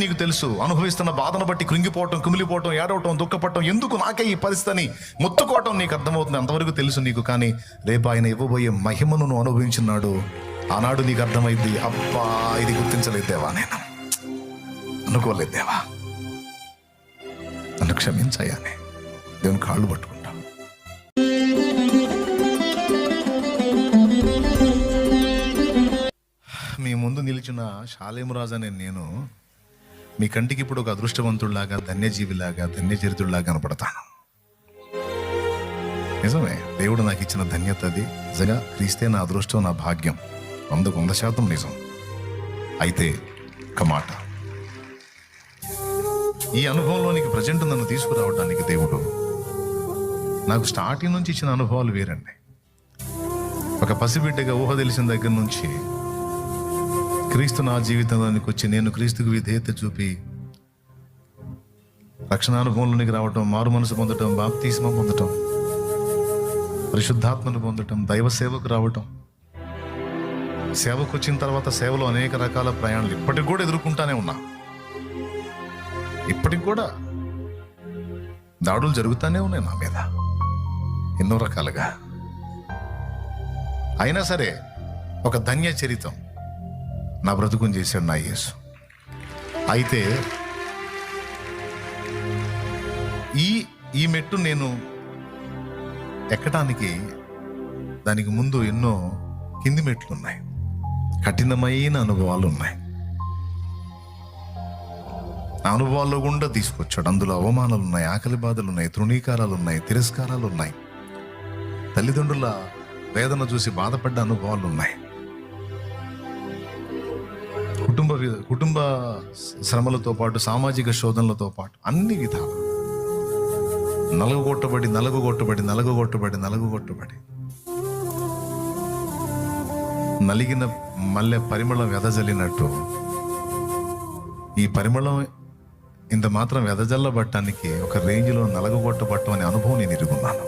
నీకు తెలుసు. అనుభవిస్తున్న బాధను బట్టి కృంగిపోవటం, కుమిలిపోవటం, ఏడవటం, దుఃఖపడటం, ఎందుకు నాకే ఈ పరిస్థితిని మొత్తుకోవటం నీకు అర్థమవుతుంది. అంతవరకు తెలుసు నీకు. కానీ రేపు ఆయన ఇవ్వబోయే మహిమను నువ్వు అనుభవించినాడు. ఆనాడు నీకు అర్థమైంది, అబ్బా ఇది గుర్తించలేదు దేవా, నేను అనుకోలేదు దేవా, నన్ను క్షమించయ్యానే. దేవుని కాళ్ళు పట్టుకుంటాం. మీ ముందు నిలిచిన షాలేమురాజు అనే నేను మీ కంటికి ఇప్పుడు ఒక అదృష్టవంతుడిలాగా, ధన్యజీవిలాగా, ధన్యచరితుడిలాగా కనపడతాను. నిజమే, దేవుడు నాకు ఇచ్చిన ధన్యత అది. నిజంగా క్రీస్తే నా అదృష్టం, నా భాగ్యం. 100% నిజం. అయితే ఒక మాట, ఈ అనుభవంలోనికి ప్రజెంట్ నన్ను తీసుకురావడానికి దేవుడు నాకు స్టార్టింగ్ నుంచి ఇచ్చిన అనుభవాలు వేరండి. ఒక పసిబిడ్డగా ఊహ తెలిసిన దగ్గర నుంచి క్రీస్తు నా జీవితంలోనికి వచ్చి నేను క్రీస్తుకు విధేయత చూపి రక్షణానుభవంలోనికి రావటం, మారు మనసు పొందటం, బాప్తిస్మం పొందటం, పరిశుద్ధాత్మను పొందటం, దైవ సేవకు రావటం, సేవకు వచ్చిన తర్వాత సేవలో అనేక రకాల ప్రయాణాలు ఇప్పటికి కూడా ఎదుర్కొంటానే ఉన్నా. ఇప్పటికి కూడా దాడులు జరుగుతూనే ఉన్నాయి నా మీద ఎన్నో రకాలుగా. అయినా సరే ఒక ధన్య చరితం నా బ్రతుకుని చేశాడు నా యేసు. అయితే ఈ మెట్టు నేను ఎక్కడానికి దానికి ముందు ఎన్నో కింది మెట్లు ఉన్నాయి, కఠినమైన అనుభవాలు ఉన్నాయి. ఆ అనుభవాల్లో గుండా తీసుకొచ్చాడు. అందులో అవమానాలు ఉన్నాయి, ఆకలి బాధలు ఉన్నాయి, తృణీకారాలు ఉన్నాయి, తిరస్కారాలు ఉన్నాయి, తల్లిదండ్రుల వేదన చూసి బాధపడ్డ అనుభవాలు ఉన్నాయి, కుటుంబ శ్రమలతో పాటు సామాజిక శోధనలతో పాటు అన్ని విధాలు నలుగుగొట్టబడి నలిగిన మల్లె పరిమళం వెదజల్లినట్టు ఈ పరిమళం ఇంత మాత్రం వెదజల్లబట్టడానికి ఒక రేంజ్లో నలగగొట్టబట్టం అనే అనుభవం నేను ఎరుగున్నాను.